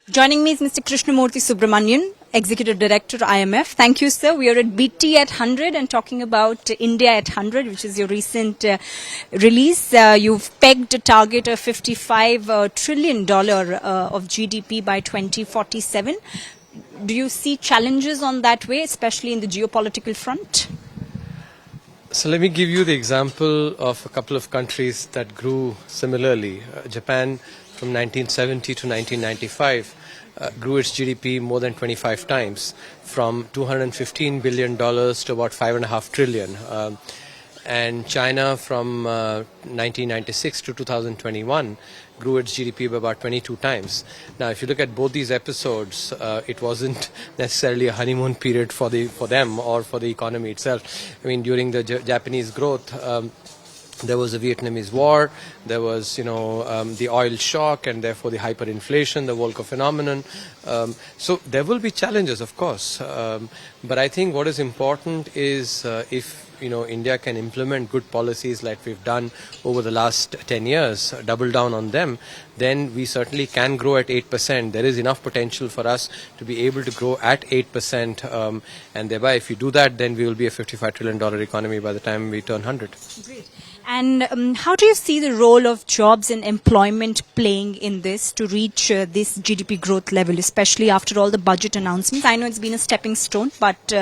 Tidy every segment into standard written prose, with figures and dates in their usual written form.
Joining me is Mr. Krishnamurthy Subramanian, Executive Director, IMF. Thank you, sir. We are at BT at 100 and talking about India at 100, which is your recent release. You've pegged a target of $55 trillion of GDP by 2047. Do you see challenges on that way, especially in the geopolitical front? So let me give you the example of a couple of countries that grew similarly. Japan from 1970 to 1995 grew its GDP more than 25 times, from $215 billion to about $5.5 trillion. And China from 1996 to 2021 grew its GDP by about 22 times. Now, if you look at both these episodes, it wasn't necessarily a honeymoon period for them or for the economy itself. I mean, during the Japanese growth, there was the Vietnamese War, there was, the oil shock, and therefore the hyperinflation, the Volcker phenomenon. So there will be challenges, of course. But I think what is important is if India can implement good policies like we've done over the last 10 years, double down on them, then we certainly can grow at 8%. There is enough potential for us to be able to grow at 8%. And thereby, if you do that, then we will be a $55 trillion economy by the time we turn 100. Great. And how do you see the role of jobs and employment playing in this to reach this GDP growth level, especially after all the budget announcements? I know it's been a stepping stone, but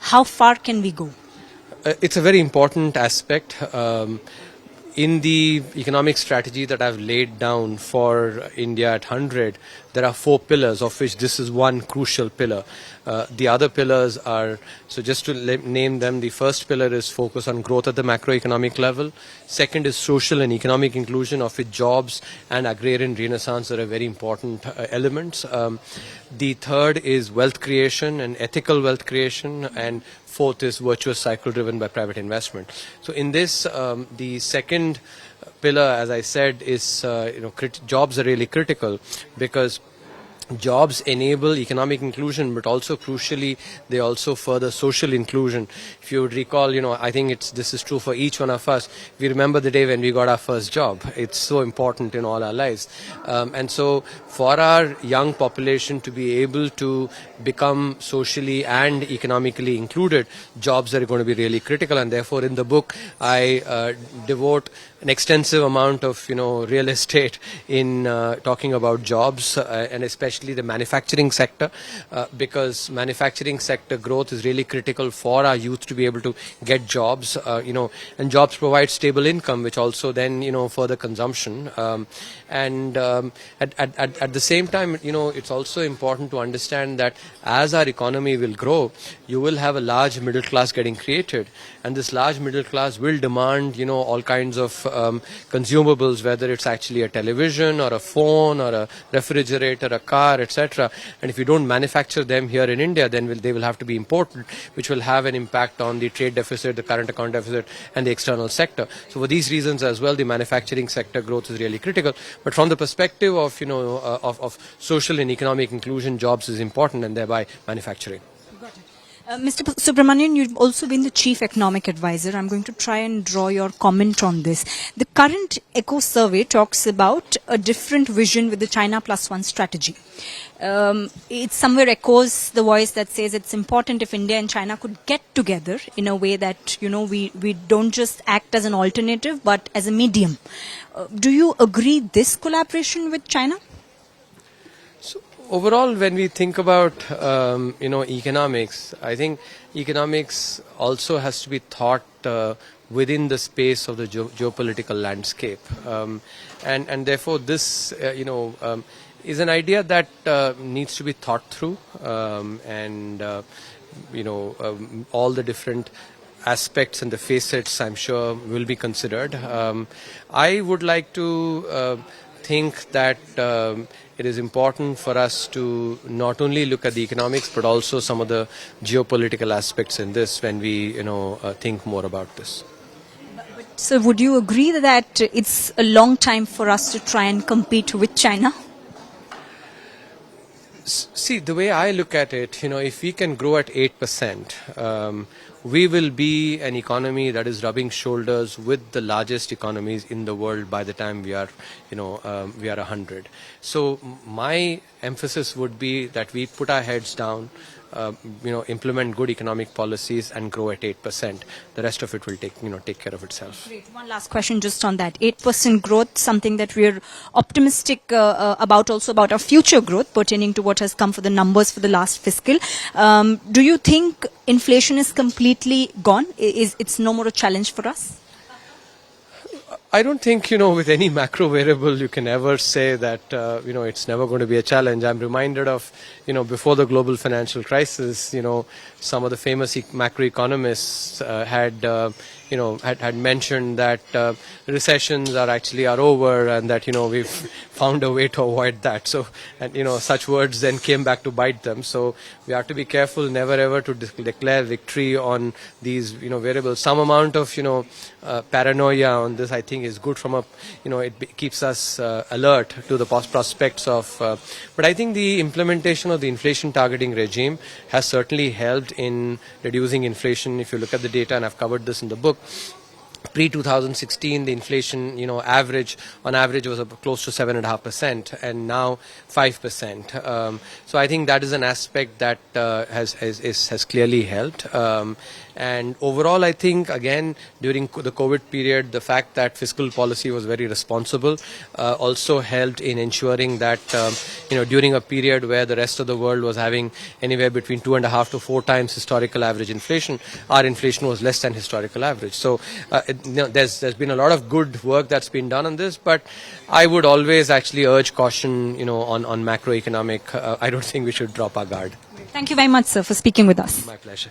how far can we go? It's a very important aspect. In the economic strategy that I've laid down for India at 100, there are 4 pillars, of which this is one crucial pillar. The other pillars are, so just to name them, the first pillar is focus on growth at the macroeconomic level. Second is social and economic inclusion, of which jobs and agrarian renaissance are very important elements. The third is wealth creation and ethical wealth creation, and fourth is virtuous cycle driven by private investment. So in this, the second pillar, as I said, is jobs are really critical, because jobs enable economic inclusion, but also crucially, they also further social inclusion. If you would recall, I think this is true for each one of us. We remember the day when we got our first job. It's so important in all our lives. And so for our young population to be able to become socially and economically included, jobs are going to be really critical. And therefore, in the book, I devote an extensive amount of real estate in talking about jobs, and especially the manufacturing sector, because manufacturing sector growth is really critical for our youth to be able to get jobs, and jobs provide stable income, which also then further consumption, and at the same time, it's also important to understand that as our economy will grow, you will have a large middle class getting created, and this large middle class will demand all kinds of consumables, whether it's actually a television or a phone or a refrigerator, a car, etc. And if you don't manufacture them here in India, then they will have to be imported, which will have an impact on the trade deficit, the current account deficit, and the external sector. So for these reasons as well, the manufacturing sector growth is really critical. But from the perspective of of social and economic inclusion, jobs is important, and thereby manufacturing. Mr. Subramanian, you've also been the Chief Economic Advisor. I'm going to try and draw your comment on this. The current Eco survey talks about a different vision with the China +1 strategy. It somewhere echoes the voice that says it's important if India and China could get together in a way that, we don't just act as an alternative, but as a medium. Do you agree this collaboration with China? Overall, when we think about economics, I think economics also has to be thought within the space of the geopolitical landscape, and therefore this is an idea that needs to be thought through, and all the different aspects and the facets, I'm sure, will be considered. I would like to think that it is important for us to not only look at the economics, but also some of the geopolitical aspects in this when we think more about this. So would you agree that it's a long time for us to try and compete with China? See, the way I look at it, if we can grow at 8%, we will be an economy that is rubbing shoulders with the largest economies in the world by the time we are 100. So my emphasis would be that we put our heads down, implement good economic policies and grow at 8%. The rest of it will take care of itself. Great. One last question just on that. 8% growth, something that we're optimistic about, also about our future growth pertaining to what has come for the numbers for the last fiscal. Do you think inflation is completely gone? It's no more a challenge for us? I don't think, with any macro variable you can ever say that, it's never going to be a challenge. I'm reminded of, before the global financial crisis, some of the famous macroeconomists had mentioned that recessions are over and that, we've found a way to avoid that. So, and, such words then came back to bite them. So we have to be careful never ever to declare victory on these, variables. Some amount of, paranoia on this, I think, is good from it keeps us alert to the prospects of, but I think the implementation of the inflation targeting regime has certainly helped in reducing inflation. If you look at the data, and I've covered this in the book, pre-2016, the inflation, on average was close to 7.5%, and now 5%. So I think that is an aspect that has clearly helped. And overall, I think, again, during the COVID period, the fact that fiscal policy was very responsible also helped in ensuring that, during a period where the rest of the world was having anywhere between 2.5 to 4 times historical average inflation, our inflation was less than historical average. So there's been a lot of good work that's been done on this, but I would always actually urge caution, on macroeconomic. I don't think we should drop our guard. Thank you very much, sir, for speaking with us. My pleasure.